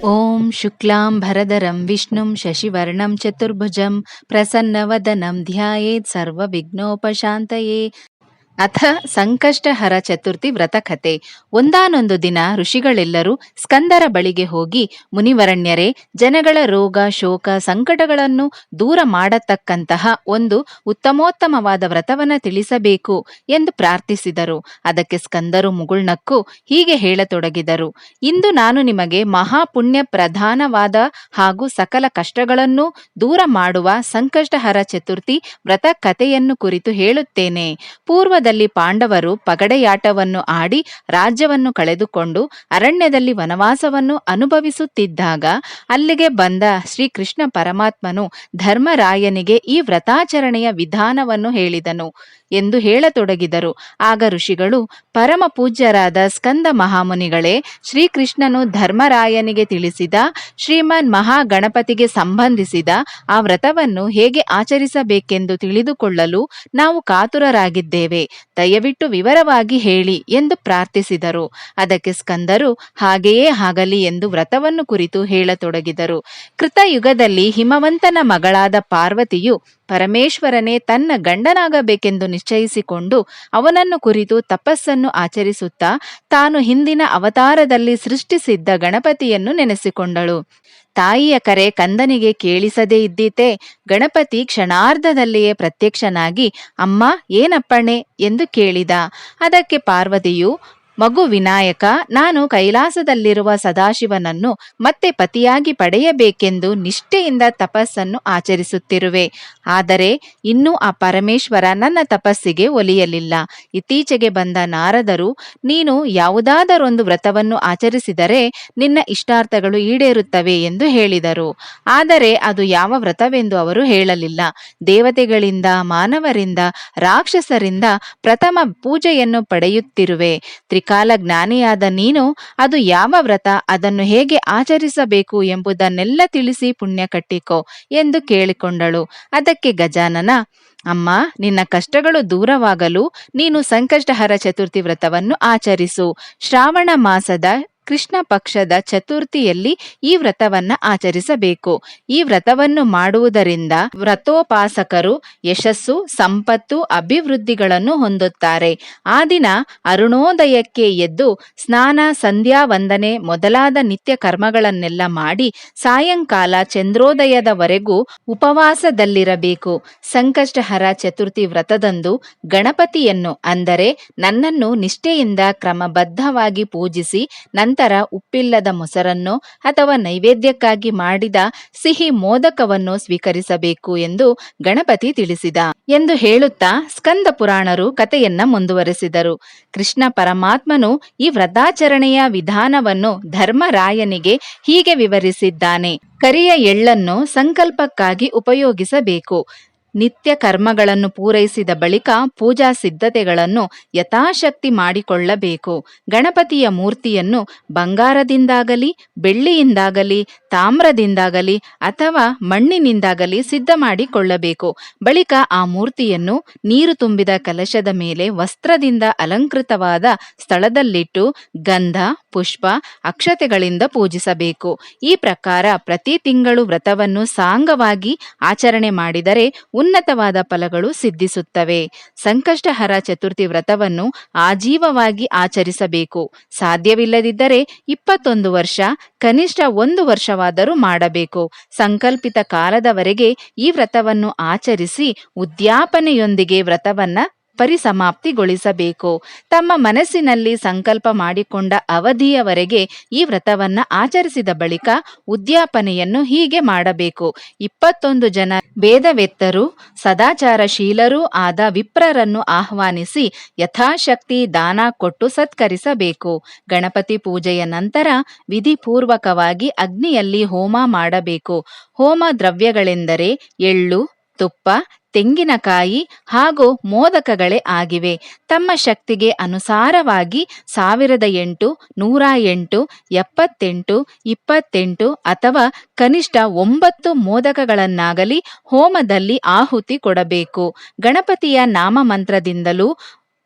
ಓಂ ಶುಕ್ಲಾಂ ಭರಧರಂ ವಿಷ್ಣುಂ ಶಶಿವರ್ಣಂ ಚತುರ್ಭುಜಂ ಪ್ರಸನ್ನವದನಂ ಧ್ಯಾಯೇತ್ ಸರ್ವವಿಘ್ನೋಪಶಾಂತಯೇ. ಅಥ ಸಂಕಷ್ಟಹರ ಚತುರ್ಥಿ ವ್ರತಕಥೆ. ಒಂದಾನೊಂದು ದಿನ ಋಷಿಗಳೆಲ್ಲರೂ ಸ್ಕಂದರ ಬಳಿಗೆ ಹೋಗಿ, ಮುನಿವರಣ್ಯರೇ, ಜನಗಳ ರೋಗ ಶೋಕ ಸಂಕಟಗಳನ್ನು ದೂರ ಮಾಡತಕ್ಕಂತಹ ಒಂದು ಉತ್ತಮೋತ್ತಮವಾದ ವ್ರತವನ್ನ ತಿಳಿಸಬೇಕು ಎಂದು ಪ್ರಾರ್ಥಿಸಿದರು. ಅದಕ್ಕೆ ಸ್ಕಂದರು ಮುಗುಳ್ನಕ್ಕು ಹೀಗೆ ಹೇಳತೊಡಗಿದರು. ಇಂದು ನಾನು ನಿಮಗೆ ಮಹಾಪುಣ್ಯ ಪ್ರಧಾನವಾದ ಹಾಗೂ ಸಕಲ ಕಷ್ಟಗಳನ್ನು ದೂರ ಮಾಡುವ ಸಂಕಷ್ಟಹರ ಚತುರ್ಥಿ ವ್ರತ ಕಥೆಯನ್ನು ಕುರಿತು ಹೇಳುತ್ತೇನೆ. ಪೂರ್ವದಲ್ಲಿ ಪಾಂಡವರು ಪಗಡೆಯಾಟವನ್ನು ಆಡಿ ರಾಜ್ಯವನ್ನು ಕಳೆದುಕೊಂಡು ಅರಣ್ಯದಲ್ಲಿ ವನವಾಸವನ್ನು ಅನುಭವಿಸುತ್ತಿದ್ದಾಗ ಅಲ್ಲಿಗೆ ಬಂದ ಶ್ರೀಕೃಷ್ಣ ಪರಮಾತ್ಮನು ಧರ್ಮರಾಯನಿಗೆ ಈ ವ್ರತಾಚರಣೆಯ ವಿಧಾನವನ್ನು ಹೇಳಿದನು ಎಂದು ಹೇಳತೊಡಗಿದರು. ಆಗ ಋಷಿಗಳು, ಪರಮ ಪೂಜ್ಯರಾದ ಸ್ಕಂದ ಮಹಾಮುನಿಗಳೇ, ಶ್ರೀಕೃಷ್ಣನು ಧರ್ಮರಾಯನಿಗೆ ತಿಳಿಸಿದ ಶ್ರೀಮನ್ ಮಹಾಗಣಪತಿಗೆ ಸಂಬಂಧಿಸಿದ ಆ ವ್ರತವನ್ನು ಹೇಗೆ ಆಚರಿಸಬೇಕೆಂದು ತಿಳಿದುಕೊಳ್ಳಲು ನಾವು ಕಾತುರರಾಗಿದ್ದೇವೆ. ದಯವಿಟ್ಟು ವಿವರವಾಗಿ ಹೇಳಿ ಎಂದು ಪ್ರಾರ್ಥಿಸಿದರು. ಅದಕ್ಕೆ ಸ್ಕಂದರು ಹಾಗೆಯೇ ಆಗಲಿ ಎಂದು ವ್ರತವನ್ನು ಕುರಿತು ಹೇಳತೊಡಗಿದರು. ಕೃತಯುಗದಲ್ಲಿ ಹಿಮವಂತನ ಮಗಳಾದ ಪಾರ್ವತಿಯು ಪರಮೇಶ್ವರನೇ ತನ್ನ ಗಂಡನಾಗಬೇಕೆಂದು ನಿಶ್ಚಯಿಸಿಕೊಂಡು ಅವನನ್ನು ಕುರಿತು ತಪಸ್ಸನ್ನು ಆಚರಿಸುತ್ತಾ ತಾನು ಹಿಂದಿನ ಅವತಾರದಲ್ಲಿ ಸೃಷ್ಟಿಸಿದ್ದ ಗಣಪತಿಯನ್ನು ನೆನೆಸಿಕೊಂಡಳು. ತಾಯಿಯ ಕರೆ ಕಂದನಿಗೆ ಕೇಳಿಸದೇ ಇದ್ದೀತೆ. ಗಣಪತಿ ಕ್ಷಣಾರ್ಧದಲ್ಲಿಯೇ ಪ್ರತ್ಯಕ್ಷನಾಗಿ, ಅಮ್ಮ ಏನಪ್ಪಣೆ ಎಂದು ಕೇಳಿದ. ಅದಕ್ಕೆ ಪಾರ್ವತಿಯು, ಮಗು ವಿನಾಯಕ, ನಾನು ಕೈಲಾಸದಲ್ಲಿರುವ ಸದಾಶಿವನನ್ನು ಮತ್ತೆ ಪತಿಯಾಗಿ ಪಡೆಯಬೇಕೆಂದು ನಿಷ್ಠೆಯಿಂದ ತಪಸ್ಸನ್ನು ಆಚರಿಸುತ್ತಿರುವೆ. ಆದರೆ ಇನ್ನೂ ಆ ಪರಮೇಶ್ವರ ನನ್ನ ತಪಸ್ಸಿಗೆ ಒಲಿಯಲಿಲ್ಲ. ಇತ್ತೀಚೆಗೆ ಬಂದ ನಾರದರು, ನೀನು ಯಾವುದಾದರೊಂದು ವ್ರತವನ್ನು ಆಚರಿಸಿದರೆ ನಿನ್ನ ಇಷ್ಟಾರ್ಥಗಳು ಈಡೇರುತ್ತವೆ ಎಂದು ಹೇಳಿದರು. ಆದರೆ ಅದು ಯಾವ ವ್ರತವೆಂದು ಅವರು ಹೇಳಲಿಲ್ಲ. ದೇವತೆಗಳಿಂದ, ಮಾನವರಿಂದ, ರಾಕ್ಷಸರಿಂದ ಪ್ರಥಮ ಪೂಜೆಯನ್ನು ಪಡೆಯುತ್ತಿರುವೆ. ತ್ರಿಕಾಲ ಜ್ಞಾನಿಯಾದ ನೀನು ಅದು ಯಾವ ವ್ರತ, ಅದನ್ನು ಹೇಗೆ ಆಚರಿಸಬೇಕು ಎಂಬುದನ್ನೆಲ್ಲ ತಿಳಿಸಿ ಪುಣ್ಯ ಕಟ್ಟಿಕೋ ಎಂದು ಕೇಳಿಕೊಂಡಳು. ಅದಕ್ಕೆ ಗಜಾನನ, ಅಮ್ಮ, ನಿನ್ನ ಕಷ್ಟಗಳು ದೂರವಾಗಲು ನೀನು ಸಂಕಷ್ಟಹರ ಚತುರ್ಥಿ ವ್ರತವನ್ನು ಆಚರಿಸು. ಶ್ರಾವಣ ಮಾಸದ ಕೃಷ್ಣ ಪಕ್ಷದ ಚತುರ್ಥಿಯಲ್ಲಿ ಈ ವ್ರತವನ್ನ ಆಚರಿಸಬೇಕು. ಈ ವ್ರತವನ್ನು ಮಾಡುವುದರಿಂದ ವ್ರತೋಪಾಸಕರು ಯಶಸ್ಸು, ಸಂಪತ್ತು, ಅಭಿವೃದ್ಧಿಗಳನ್ನು ಹೊಂದುತ್ತಾರೆ. ಆ ದಿನ ಅರುಣೋದಯಕ್ಕೆ ಎದ್ದು ಸ್ನಾನ, ಸಂಧ್ಯಾ ವಂದನೆ ಮೊದಲಾದ ನಿತ್ಯ ಕರ್ಮಗಳನ್ನೆಲ್ಲ ಮಾಡಿ ಸಾಯಂಕಾಲ ಚಂದ್ರೋದಯದವರೆಗೂ ಉಪವಾಸದಲ್ಲಿರಬೇಕು. ಸಂಕಷ್ಟಹರ ಚತುರ್ಥಿ ವ್ರತದಂದು ಗಣಪತಿಯನ್ನು, ಅಂದರೆ ನನ್ನನ್ನು ನಿಷ್ಠೆಯಿಂದ ಕ್ರಮಬದ್ಧವಾಗಿ ಪೂಜಿಸಿ ನಂತರ ಉಪ್ಪಿಲ್ಲದ ಮೊಸರನ್ನು ಅಥವಾ ನೈವೇದ್ಯಕ್ಕಾಗಿ ಮಾಡಿದ ಸಿಹಿ ಮೋದಕವನ್ನು ಸ್ವೀಕರಿಸಬೇಕು ಎಂದು ಗಣಪತಿ ತಿಳಿಸಿದ ಎಂದು ಹೇಳುತ್ತಾ ಸ್ಕಂದ ಪುರಾಣರು ಕಥೆಯನ್ನ ಮುಂದುವರೆಸಿದರು. ಕೃಷ್ಣ ಪರಮಾತ್ಮನು ಈ ವ್ರತಾಚರಣೆಯ ವಿಧಾನವನ್ನು ಧರ್ಮರಾಯನಿಗೆ ಹೀಗೆ ವಿವರಿಸಿದ್ದಾನೆ. ಕರಿಯ ಎಳ್ಳನ್ನು ಸಂಕಲ್ಪಕ್ಕಾಗಿ ಉಪಯೋಗಿಸಬೇಕು. ನಿತ್ಯ ಕರ್ಮಗಳನ್ನು ಪೂರೈಸಿದ ಬಳಿಕ ಪೂಜಾ ಸಿದ್ಧತೆಗಳನ್ನು ಯಥಾಶಕ್ತಿ ಮಾಡಿಕೊಳ್ಳಬೇಕು. ಗಣಪತಿಯ ಮೂರ್ತಿಯನ್ನು ಬಂಗಾರದಿಂದಾಗಲಿ, ಬೆಳ್ಳಿಯಿಂದಾಗಲಿ, ತಾಮ್ರದಿಂದಾಗಲಿ ಅಥವಾ ಮಣ್ಣಿನಿಂದಾಗಲಿ ಸಿದ್ಧ ಮಾಡಿಕೊಳ್ಳಬೇಕು. ಬಳಿಕ ಆ ಮೂರ್ತಿಯನ್ನು ನೀರು ತುಂಬಿದ ಕಲಶದ ಮೇಲೆ ವಸ್ತ್ರದಿಂದ ಅಲಂಕೃತವಾದ ಸ್ಥಳದಲ್ಲಿಟ್ಟು ಗಂಧ, ಪುಷ್ಪ, ಅಕ್ಷತೆಗಳಿಂದ ಪೂಜಿಸಬೇಕು. ಈ ಪ್ರಕಾರ ಪ್ರತಿ ತಿಂಗಳು ವ್ರತವನ್ನು ಸಾಂಗವಾಗಿ ಆಚರಣೆ ಮಾಡಿದರೆ ಉನ್ನತವಾದ ಫಲಗಳು ಸಿದ್ಧಿಸುತ್ತವೆ. ಸಂಕಷ್ಟಹರ ಚತುರ್ಥಿ ವ್ರತವನ್ನು ಆಜೀವವಾಗಿ ಆಚರಿಸಬೇಕು. ಸಾಧ್ಯವಿಲ್ಲದಿದ್ದರೆ 21 ವರ್ಷ, ಕನಿಷ್ಠ 1 ವರ್ಷವಾದರೂ ಮಾಡಬೇಕು. ಸಂಕಲ್ಪಿತ ಕಾಲದವರೆಗೆ ಈ ವ್ರತವನ್ನು ಆಚರಿಸಿ ಉದ್ಯಾಪನೆಯೊಂದಿಗೆ ವ್ರತವನ್ನ ಪರಿಸಮಾಪ್ತಿಗೊಳಿಸಬೇಕು. ತಮ್ಮ ಮನಸ್ಸಿನಲ್ಲಿ ಸಂಕಲ್ಪ ಮಾಡಿಕೊಂಡ ಅವಧಿಯವರೆಗೆ ಈ ವ್ರತವನ್ನ ಆಚರಿಸಿದ ಬಳಿಕ ಉದ್ಯಾಪನೆಯನ್ನು ಹೀಗೆ ಮಾಡಬೇಕು. 21 ಜನ ವೇದವೆತ್ತರೂ ಸದಾಚಾರಶೀಲರೂ ಆದ ವಿಪ್ರರನ್ನು ಆಹ್ವಾನಿಸಿ ಯಥಾಶಕ್ತಿ ದಾನ ಕೊಟ್ಟು ಸತ್ಕರಿಸಬೇಕು. ಗಣಪತಿ ಪೂಜೆಯ ನಂತರ ವಿಧಿಪೂರ್ವಕವಾಗಿ ಅಗ್ನಿಯಲ್ಲಿ ಹೋಮ ಮಾಡಬೇಕು. ಹೋಮ ದ್ರವ್ಯಗಳೆಂದರೆ ಎಳ್ಳು, ತುಪ್ಪ, ತೆಂಗಿನಕಾಯಿ ಹಾಗೂ ಮೋದಕಗಳೇ ಆಗಿವೆ. ತಮ್ಮ ಶಕ್ತಿಗೆ ಅನುಸಾರವಾಗಿ 1008, 108, 78, 28 ಅಥವಾ ಕನಿಷ್ಠ 9 ಮೋದಕಗಳನ್ನಾಗಲಿ ಹೋಮದಲ್ಲಿ ಆಹುತಿ ಕೊಡಬೇಕು. ಗಣಪತಿಯ ನಾಮಮಂತ್ರದಿಂದಲೂ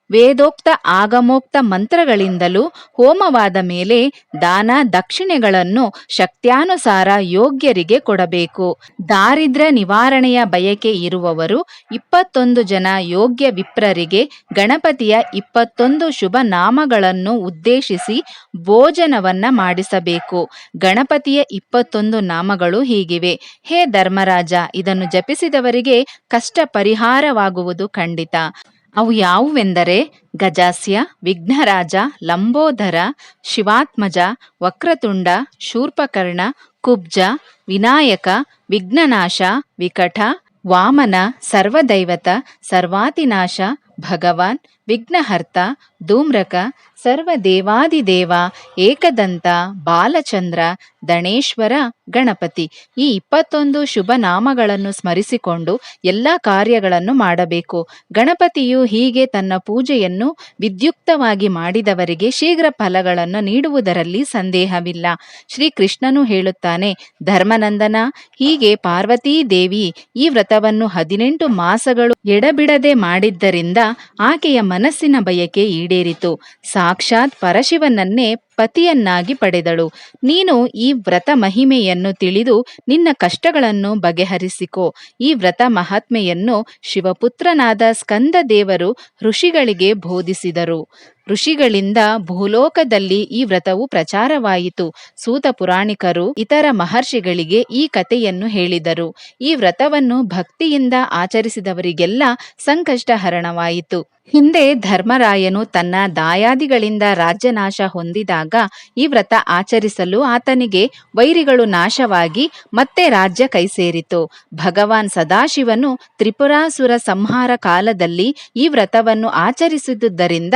ವೇದೋಕ್ತ ಆಗಮೋಕ್ತ ಮಂತ್ರಗಳಿಂದಲೂ ಹೋಮವಾದ ಮೇಲೆ ದಾನ ದಕ್ಷಿಣೆಗಳನ್ನು ಶಕ್ತ್ಯಾನುಸಾರ ಯೋಗ್ಯರಿಗೆ ಕೊಡಬೇಕು. ದಾರಿದ್ರ್ಯ ನಿವಾರಣೆಯ ಬಯಕೆ ಇರುವವರು 21 ಜನ ಯೋಗ್ಯ ವಿಪ್ರರಿಗೆ ಗಣಪತಿಯ 21 ಶುಭ ನಾಮಗಳನ್ನು ಉದ್ದೇಶಿಸಿ ಭೋಜನವನ್ನ ಮಾಡಿಸಬೇಕು. ಗಣಪತಿಯ 21 ನಾಮಗಳು ಹೀಗಿವೆ. ಹೇ ಧರ್ಮರಾಜ, ಇದನ್ನು ಜಪಿಸಿದವರಿಗೆ ಕಷ್ಟ ಪರಿಹಾರವಾಗುವುದು ಖಂಡಿತ. ಅವು ಯಾವುವೆಂದರೆ ಗಜಾಸ್ಯ, ವಿಘ್ನರಾಜ, ಲಂಬೋದರ, ಶಿವಾತ್ಮಜ, ವಕ್ರತುಂಡ, ಶೂರ್ಪಕರ್ಣ, ಕುಬ್ಜ, ವಿನಾಯಕ, ವಿಘ್ನನಾಶ, ವಿಕಟ, ವಾಮನ, ಸರ್ವದೈವತ, ಸರ್ವಾತಿನಾಶ, ಭಗವಾನ್, ವಿಘ್ನಹರ್ತ, ಧೂಮ್ರಕ, ಸರ್ವದೇವಾದಿದೇವ, ಏಕದಂತ, ಬಾಲಚಂದ್ರ, ದಣೇಶ್ವರ, ಗಣಪತಿ. ಈ 21 ಶುಭ ನಾಮಗಳನ್ನು ಸ್ಮರಿಸಿಕೊಂಡು ಎಲ್ಲ ಕಾರ್ಯಗಳನ್ನು ಮಾಡಬೇಕು. ಗಣಪತಿಯು ಹೀಗೆ ತನ್ನ ಪೂಜೆಯನ್ನು ವಿದ್ಯುಕ್ತವಾಗಿ ಮಾಡಿದವರಿಗೆ ಶೀಘ್ರ ಫಲಗಳನ್ನು ನೀಡುವುದರಲ್ಲಿ ಸಂದೇಹವಿಲ್ಲ. ಶ್ರೀಕೃಷ್ಣನು ಹೇಳುತ್ತಾನೆ, ಧರ್ಮನಂದನ, ಹೀಗೆ ಪಾರ್ವತೀ ದೇವಿ ಈ ವ್ರತವನ್ನು 18 ಮಾಸಗಳು ಎಡಬಿಡದೆ ಮಾಡಿದ್ದರಿಂದ ಆಕೆಯ ಮನಸ್ಸಿನ ಬಯಕೆ ಈಡೇರಿತು. ಸಾಕ್ಷಾತ್ ಪರಶಿವನನ್ನೇ ಪತಿಯನ್ನಾಗಿ ಪಡೆದಳು. ನೀನು ಈ ವ್ರತ ಮಹಿಮೆಯನ್ನು ತಿಳಿದು ನಿನ್ನ ಕಷ್ಟಗಳನ್ನು ಬಗೆಹರಿಸಿಕೋ. ಈ ವ್ರತ ಮಹಾತ್ಮೆಯನ್ನು ಶಿವಪುತ್ರನಾದ ಸ್ಕಂದ ದೇವರು ಋಷಿಗಳಿಗೆ ಬೋಧಿಸಿದರು. ಋಷಿಗಳಿಂದ ಭೂಲೋಕದಲ್ಲಿ ಈ ವ್ರತವು ಪ್ರಚಾರವಾಯಿತು. ಸೂತ ಪುರಾಣಿಕರು ಇತರ ಮಹರ್ಷಿಗಳಿಗೆ ಈ ಕಥೆಯನ್ನು ಹೇಳಿದರು. ಈ ವ್ರತವನ್ನು ಭಕ್ತಿಯಿಂದ ಆಚರಿಸಿದವರಿಗೆಲ್ಲ ಸಂಕಷ್ಟ ಹರಣವಾಯಿತು. ಹಿಂದೆ ಧರ್ಮರಾಯನು ತನ್ನ ದಾಯಾದಿಗಳಿಂದ ರಾಜ್ಯನಾಶ ಹೊಂದಿದಾಗ ಈ ವ್ರತ ಆಚರಿಸಲು ಆತನಿಗೆ ವೈರಿಗಳು ನಾಶವಾಗಿ ಮತ್ತೆ ರಾಜ್ಯ ಕೈಸೇರಿತು. ಭಗವಾನ್ ಸದಾಶಿವನು ತ್ರಿಪುರಾಸುರ ಸಂಹಾರ ಕಾಲದಲ್ಲಿ ಈ ವ್ರತವನ್ನು ಆಚರಿಸಿದುದರಿಂದ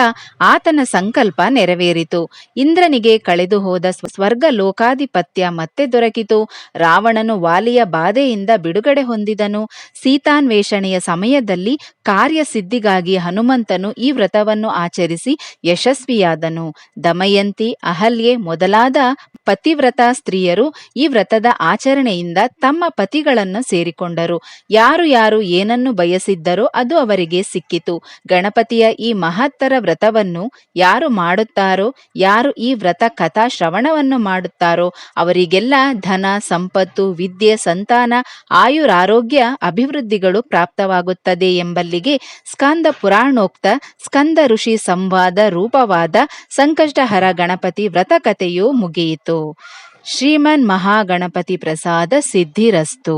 ಆತನ ಸಂಕಲ್ಪ ನೆರವೇರಿತು. ಇಂದ್ರನಿಗೆ ಕಳೆದು ಹೋದ ಸ್ವರ್ಗ ಲೋಕಾಧಿಪತ್ಯ ಮತ್ತೆ ದೊರಕಿತು. ರಾವಣನು ವಾಲಿಯ ಬಾಧೆಯಿಂದ ಬಿಡುಗಡೆ ಹೊಂದಿದನು. ಸೀತಾನ್ವೇಷಣೆಯ ಸಮಯದಲ್ಲಿ ಕಾರ್ಯಸಿದ್ಧಿಗಾಗಿ ಹನುಮಂತನು ಈ ವ್ರತವನ್ನು ಆಚರಿಸಿ ಯಶಸ್ವಿಯಾದನು. ದಮಯಂತಿ, ಅಹಲ್ಯೆ ಮೊದಲಾದ ಪತಿವ್ರತ ಸ್ತ್ರೀಯರು ಈ ವ್ರತದ ಆಚರಣೆಯಿಂದ ತಮ್ಮ ಪತಿಗಳನ್ನು ಸೇರಿಕೊಂಡರು. ಯಾರು ಯಾರು ಏನನ್ನು ಬಯಸಿದ್ದರೋ ಅದು ಅವರಿಗೆ ಸಿಕ್ಕಿತು. ಗಣಪತಿಯ ಈ ಮಹತ್ತರ ವ್ರತವನ್ನು ಯಾರು ಮಾಡುತ್ತಾರೋ, ಯಾರು ಈ ವ್ರತ ಕಥಾ ಶ್ರವಣವನ್ನು ಮಾಡುತ್ತಾರೋ ಅವರಿಗೆಲ್ಲ ಧನ, ಸಂಪತ್ತು, ವಿದ್ಯೆ, ಸಂತಾನ, ಆಯುರಾರೋಗ್ಯ, ಅಭಿವೃದ್ಧಿಗಳು ಪ್ರಾಪ್ತವಾಗುತ್ತದೆ ಎಂಬಲ್ಲಿಗೆ ಸ್ಕಂದ ಪುರಾಣೋಕ್ತ ಸ್ಕಂದ ಋಷಿ ಸಂವಾದ ರೂಪವಾದ ಸಂಕಷ್ಟಹರ ಗಣಪತಿ ವ್ರತಕಥೆಯು ಮುಗಿಯಿತು. ಶ್ರೀಮನ್ ಮಹಾಗಣಪತಿ ಪ್ರಸಾದ ಸಿದ್ಧಿರಸ್ತು.